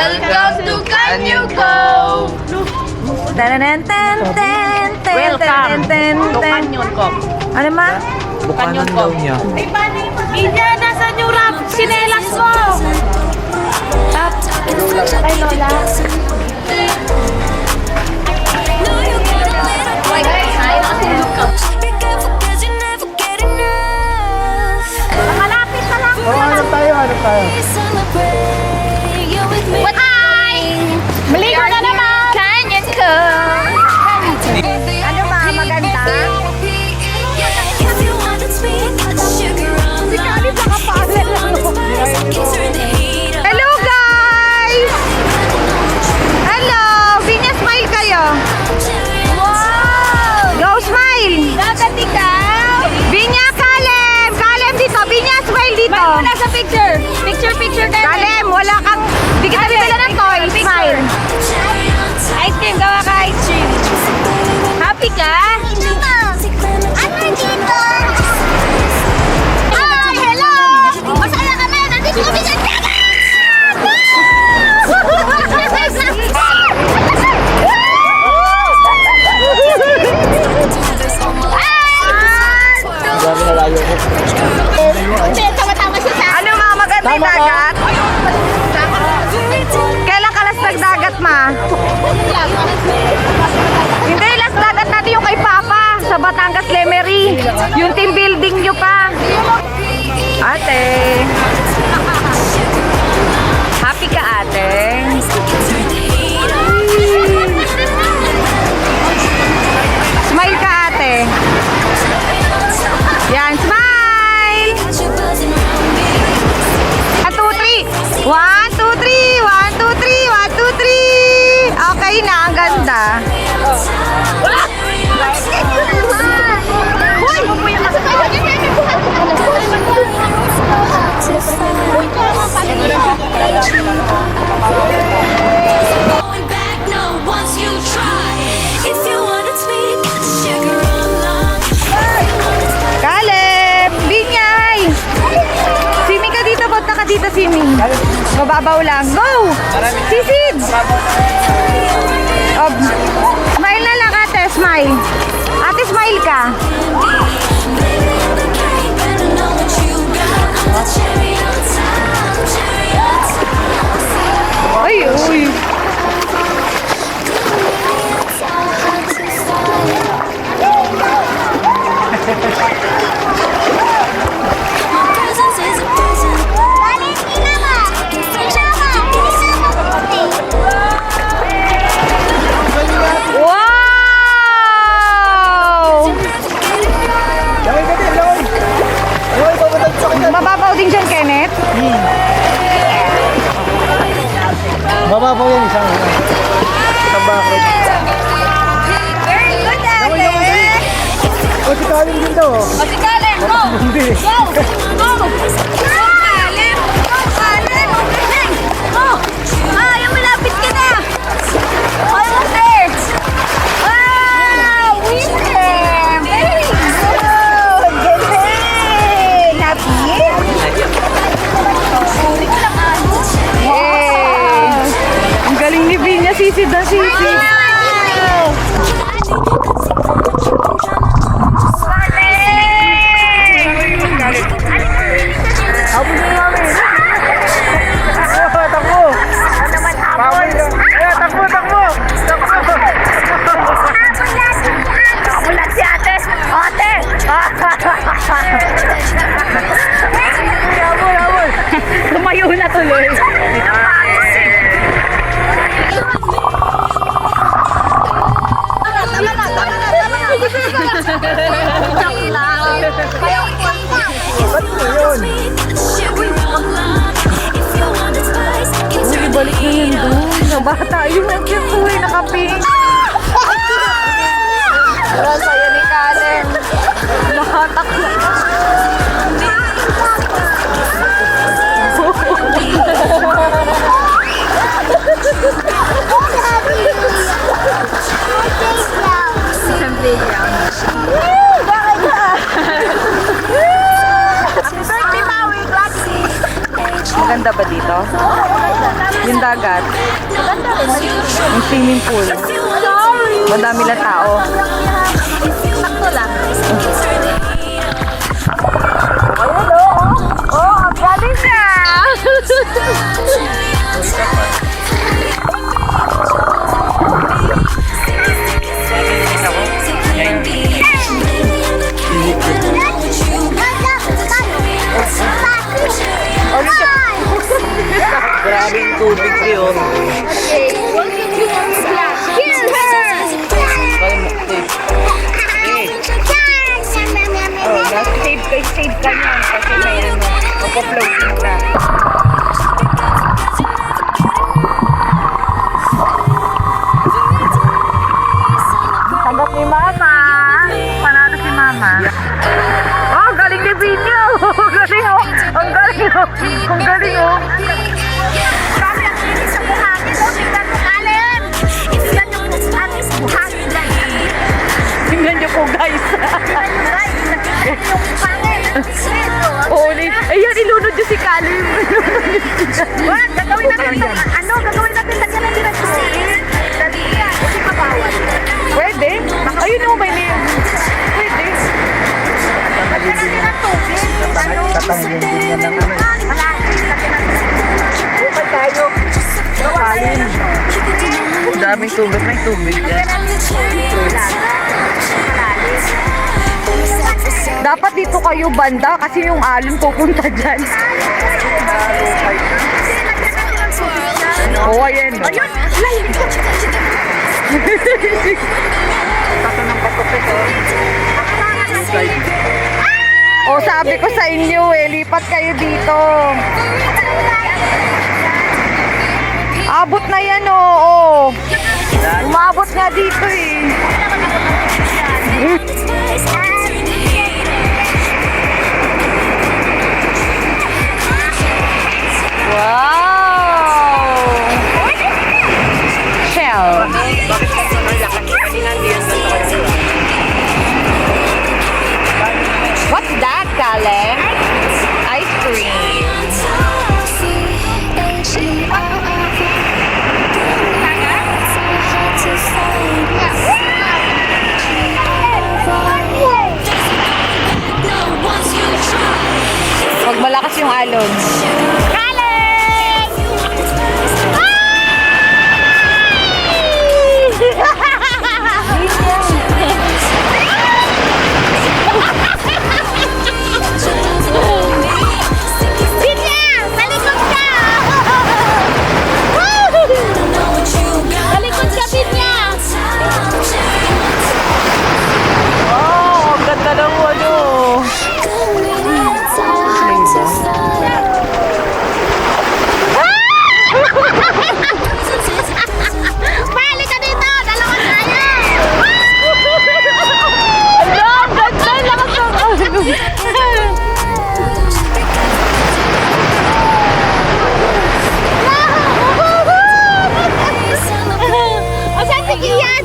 Welcome to Canyon Cove! Welcome to Canyon Cove. Ano ma? Canyon Cove. Ay, paano yung Ina, nasan yung rap? Sinelas ko! Ay, Lola. Okay guys, ayaw kasi look up. Malapit na lang. Hanap tayo. What? Hi! Maligo na naman! Canyon Cove! Ano ba? Maganda? Hello guys! Hello! Vinya smile kayo! Wow! Go smile! Dagat ikaw! Vinya, Kalem! Kalem dito! Vinya, smile dito! Muna sa picture! Picture kayo! Kalem, wala kang... Di kita bibila ng toy! Smile! Ice cream! Gawa ka ice cream! Happy ka? Ano dito? Hi! Hello! Masaya kami! Nandito kami sa ano mga magandang dagat? Kailan ka last nagdagat ma? Hindi, last dagat natin yung kay Papa sa Batangas Lemery. Yung team building nyo pa. Ate. Happy ka ate? Smile ka ate. Yan, smile! 1, 2, 3! 1, 2, 3! 1, 2, 3! 1, 2, 3! Okay na, ang ganda. Kalem! Binyay! Swimming ka dito, punta ka dito swimming. Mababaw lang. Go! Sisid! Smile na lang ate, smile. Ate, smile ka. Ay, uy. Mababaw din dyan, Kenneth? Mababaw yan isang bakit. Very good, ate! O si Kalem din daw. O, si Kalem, go! Hindi. Go! Go! Kalem! Go, Kalem! Go! Ah, yung malapit ka na! Almost there! Wow! Winner! Very good! Galing! Happy? Yay! Ang galing ni Vinya, sisid na sisid. Habol na namin. Takbo! Takbo! Nakulat si ate! Ate! Habol! Tumayo na tuloy. Ba't mo yun? Balik na yun doon. Nabata yung nandiyan ko eh, nakaping. Wala sa'yo ni Karen. Nakatak na. Isang playground. Bakit ka? Happy birthday, Maui! Maganda ba dito? Yung dagat. Yung swimming pool. Madami lang tao. Sakto lang. Oh, ang galing na! Grabe yung tubig yun. Save ka niyan kasi may ano, magpa-floating ka. Tanggap ni Mama. Panalo si Mama. Oh, ang galing ni Vinyo. Ang galing oh. Ang galing oh. Ang galing oh. Kami ang linis sa buhangin. O, tingnan mo, Allen. Tingnan yung buhangin lang. Tingnan niyo po guys. Tingnan yung buhangin. Ulit. Ayan, ilunod niyo si Kalim. Wag, gagawin natin ito. Ano, gagawin natin lagyan ng direct dali yan. Kasi mabawal. Pwede? Ayun oh, may name. Pwede. Lagyan natin ng tubig. Ano? Tatanggin din yan ng ano. Wala. Lagyan natin ng tubig. Bukay tayo. Kalim. Ang daming tubig. May tubig yan. Dapat dito kayo banda kasi yung alon pupunta dyan. Oh, ayan. Ayun! Oh, sabi ko sa inyo eh, lipat kayo dito. Abot na yan oh. Umabot nga dito eh. Wow! Shell. What's that, Kalem? Ice cream. Huwag malakas yung alon. Oh, ang ganda ng ano. Balik ka dito! Dalawa tayo! Ano, ang ganda. Lakas ng ano. Asan si Kian?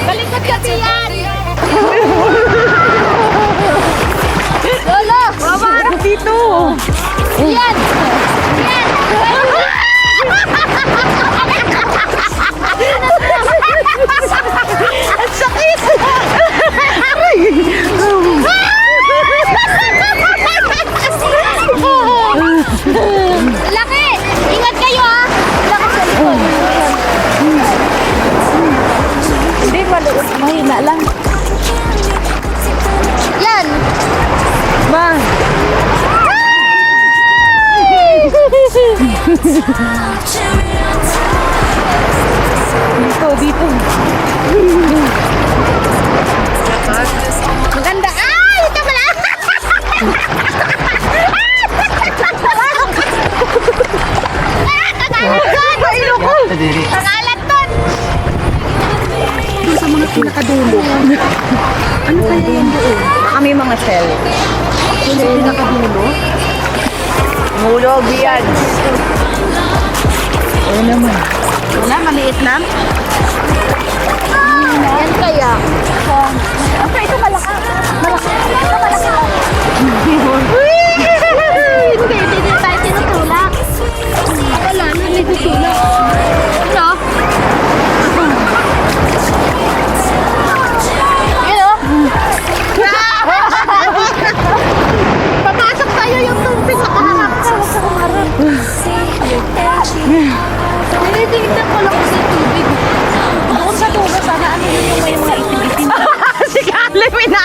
Balikot ka, Kian! Lolo! Mamarap dito. Kian! Kian! Ang sakit. Laki! Ingat kayo ah! Laki sa likod. Hindi, maliit. Mahina lang. Yan! Ma. Dito. Maganda! Ay! Ito pala! Pangalan ton! Sa mga pinakadulo. Ano kaya yan doon? Baka may mga shell. Sa pinakadulo? Mulog yan. Ayun naman. Wala, maliit lang. Yan kaya. Okay, ito malaki. Malaki. Ito malaki. Hindi.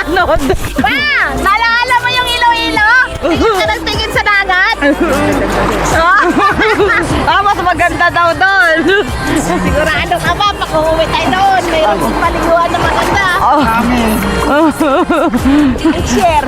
Tanod. Pa! Naalala mo yung Iloilo? Tingin ka ng tingin sa dagat? Mas maganda daw doon. Sigurado ka ba? Pag uuwi tayo doon, mayroon kong paliguan na maganda. Share.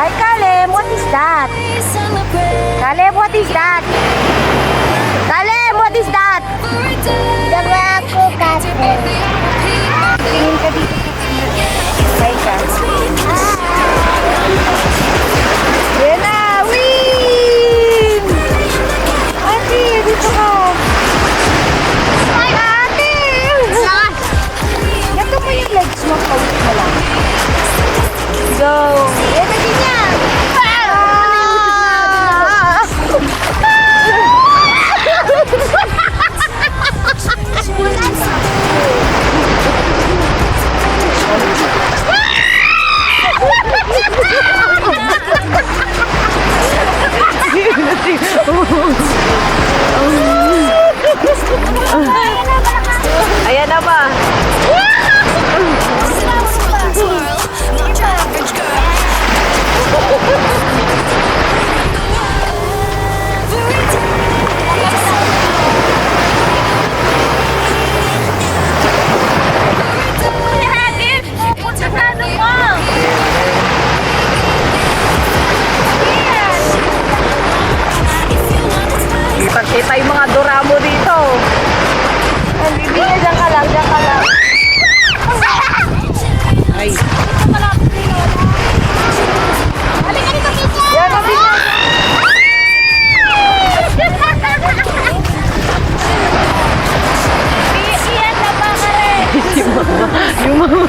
Hi, Kalem. What is that? Kalem, what is that? Kalem, what is that? Dama ako, Kate. Tingin ka dito. Hi, ka. Yan na! Win! Ate, dito ka. Hi, ate! Ito mo yung legs mo. Pawit mo lang. Go! Yan na din yan. Ayan na ba? Kita yung mga doramo dito. Hindi ka, dyan ka lang, dyan ka lang. Ay. Yan, sabi niya. Iyan na ba ka rin? Yung mga...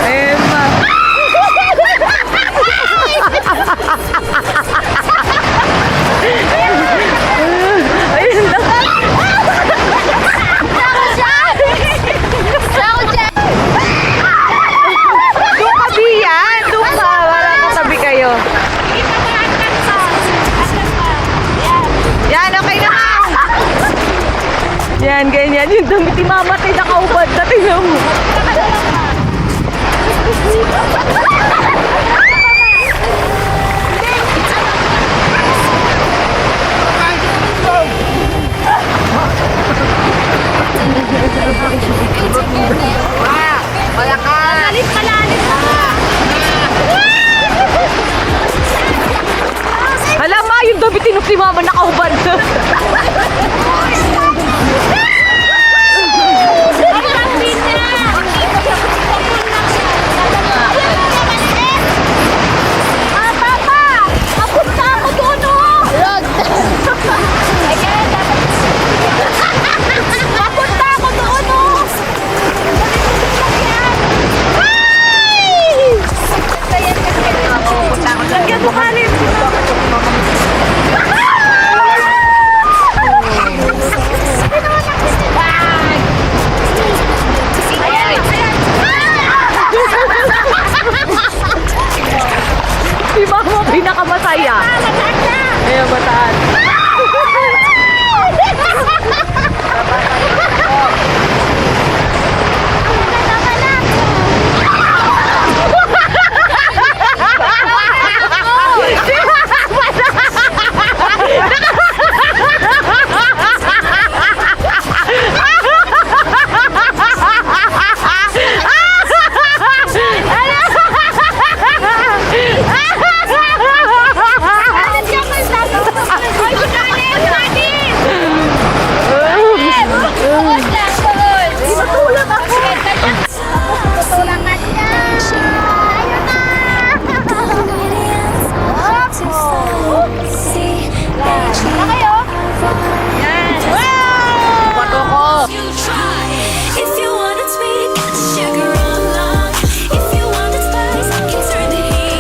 Emma. Ayun na. Doon ka, Bian. Doon ka. Wala katabi kayo. Yan, okay na. Yan, ganyan. Yung damit ni Mama, tayo nakaubad. Tingnan mo. Malalim, malalim. Hala, Ma, yung damit ni Mama nakaubad. Lagyan mo kalim. Si Mama pinakamasaya. Ayun, bataan.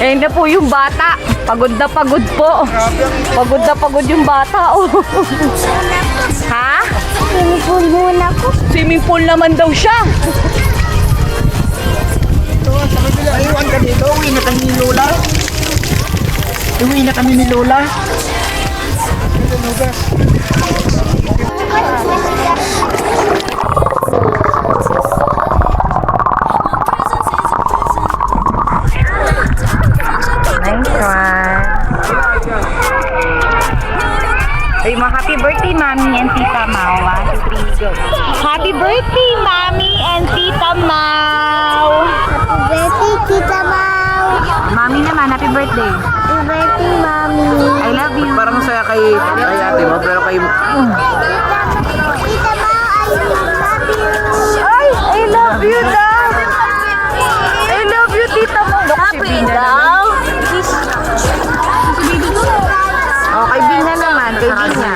Ayun na po yung bata. Pagod na pagod po. Pagod na pagod yung bata. Oh. Ha? Swimming pool muna ko. Swimming pool naman daw siya. Ayuan ka dito, uwi na kami ni Lola. Uwi na kami ni Lola. Nice one. Ay, mga happy birthday, Mami and Tita Mau. 1, 2, 3, go. Happy birthday, Mami and Tita Mau. Birthday, Tita Mau. Mami naman, happy birthday. Happy birthday, Mami. I love you. Parang masaya kay ate mo, pero kay... Tita Mau, Ay, I love you daw. I love you, Tita Mau. Happy daw. Oh, kay Bina naman, kay Bina.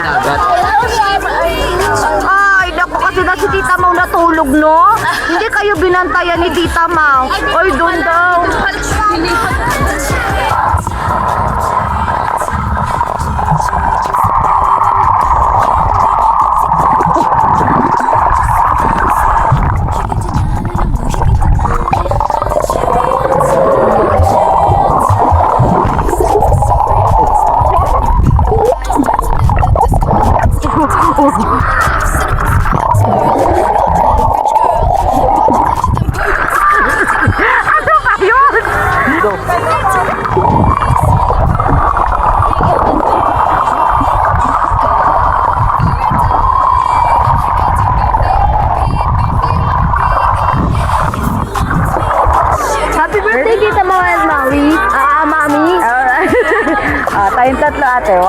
Ay, naku, kasi na si Tita Mau natulog, no? Hindi kayo binantayan ni Tita Mau. Ay, doon daw. Ano ba yun? Dito. Happy birthday, Tita Mau and Maui. Mami. Tayong tatlo, ate. 1.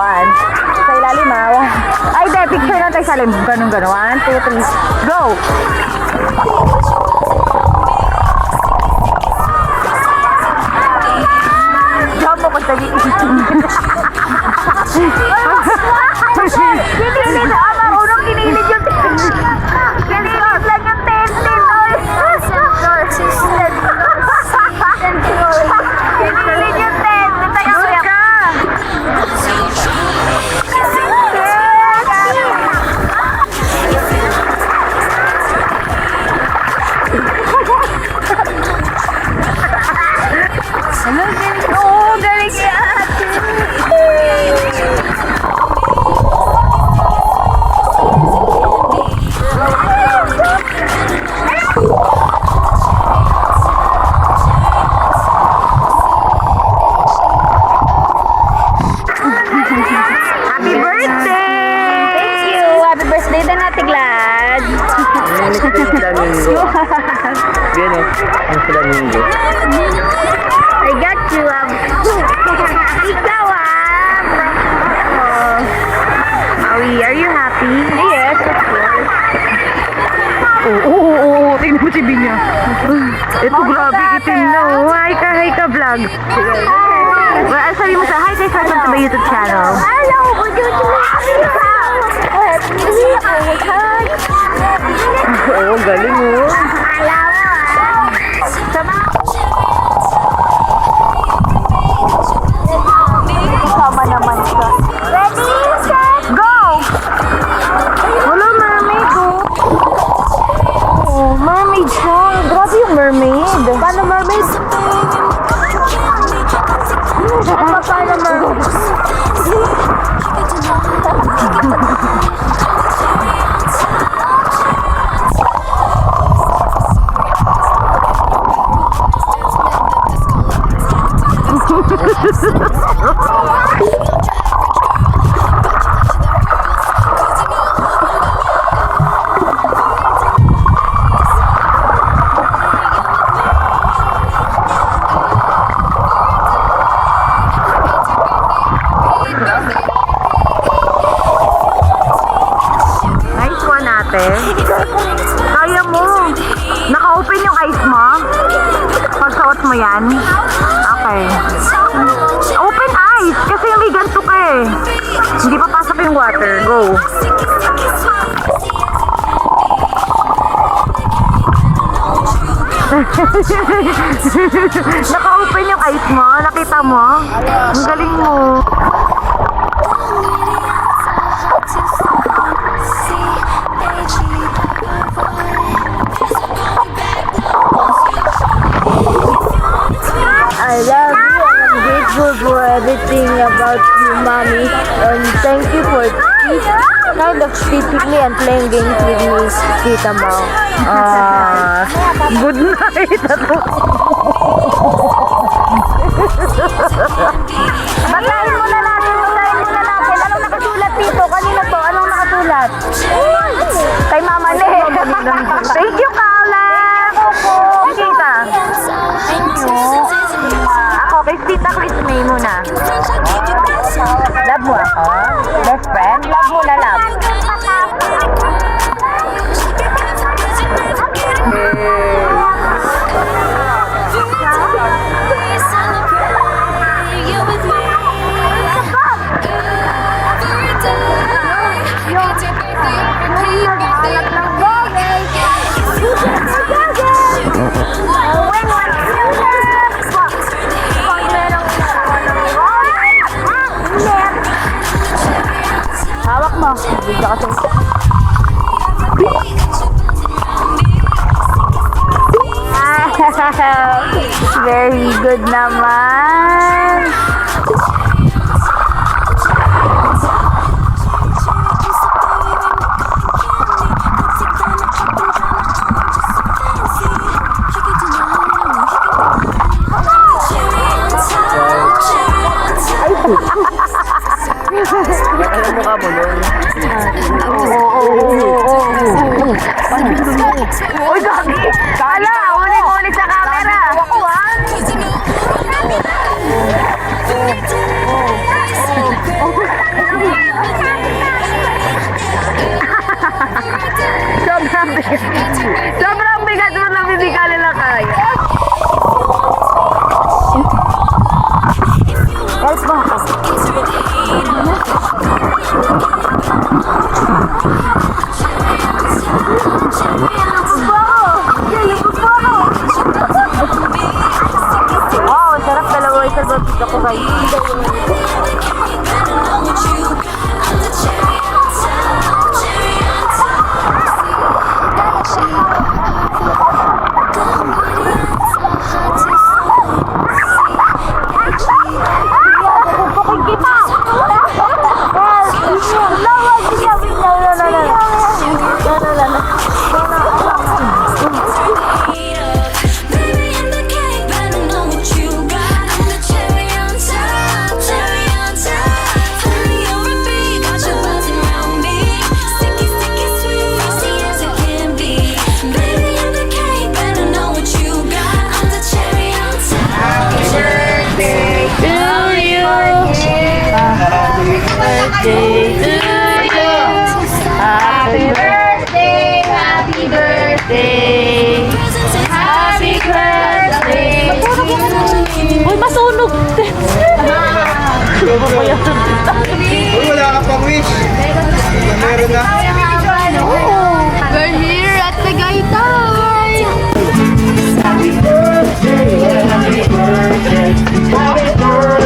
Sa ilalim, Ay, de, picture na tayo sa ilalim. Ganun. 1, 2, 3. Go! Jump ako sa Kinilig. Marunong kinilig yung kinilig lang yung tensin. Kinilig yung tensin. Tayo ka. Oo, galing yan. Happy birthday! Thank you! Happy birthday din, Ate Glad! Naminig ko yung flamingo. Yan o, yung flamingo. I got you. Ikaw, Maui, are you happy? Yes, of course. Oo. Tingnan mo si Binya. Ito, grabe, itim na. Hi ka, vlog. Well, sabi mo sa, hi guys, welcome to my YouTube channel. Hello, Oo, galing mo. Sama naman siya. Ready, set, Go! Wala, mermaid, oh, mermaid siya. Grabe yung mermaid. Paano mermaid? Paano mermaid? Nice one, ate. Kaya mo. Naka-open yung eyes mo? Pagsuot mo yan? Okay. Open eyes! Kasi may ganito ka eh. Hindi pa pasok yung water. Go. Naka-open yung eyes mo? Nakita mo ah. Ang galing mo. I love you and I'm grateful for everything about you, Mommy. And thank you for kind of typically and playing games with me, Tita Mau. Good night. Basahin mo na natin. Anong nakasulat dito? Kanina to? Anong nakasulat? Kay Mama Ne. Thank you, Caleb. Tita. Thank you. Ako, kay Tita Chris May muna. Love mo ako? Best friend? Love mo na love. Hawak mo. Bigla ka sa... Very good naman. Alam mo ka mo nun? Uy, gagi! Kala! Ulit sa camera! Ako Sobrang bigat mo na hindi ka nila kaya. Help mo ako. Wow, ang sarap dalawa isa doon dito ko kayo. Happy birthday, happy birthday, happy birthday. Uy, masunog! Uy, wala ka pang wish. Meron na. We're here at Tagaytay. Happy birthday, happy birthday, happy birthday.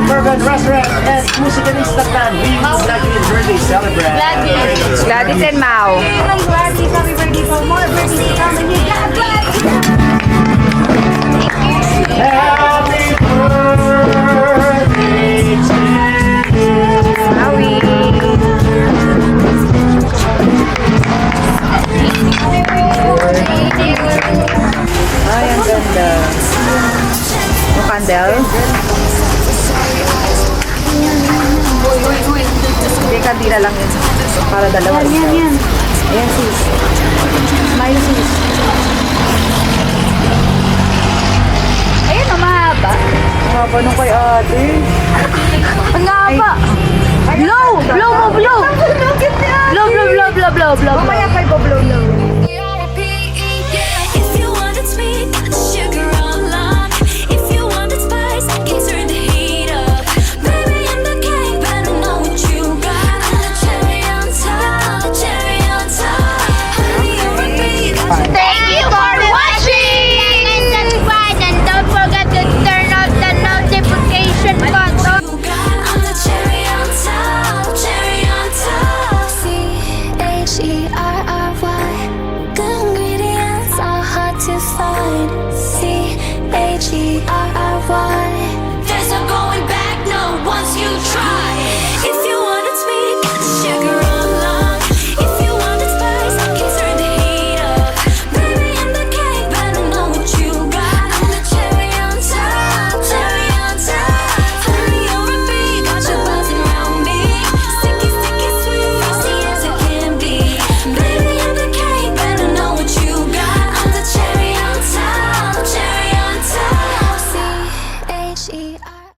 Urban Restaurant and Musikalista Tan. We Gladys birthday celebrant. Gladys and Mau. Happy birthday for more birthday coming. You got Gladys. Happy birthday to you. Maui. Ay, ang ganda. Yung candle. Hindi, kandila lang yun. Para dalawa. Yan. Ayan, sis. Smile, sis. Ayun, mahaba. Mahaba nung kay ate. Ang haba! Blow! Blow mo, blow! Blow, blow, blow, blow, blow, blow. Mamaya pa i-blow lang. If you want it sweet, got the sugar on lock. If you want it spice, can turn the heat up. mine. CAGR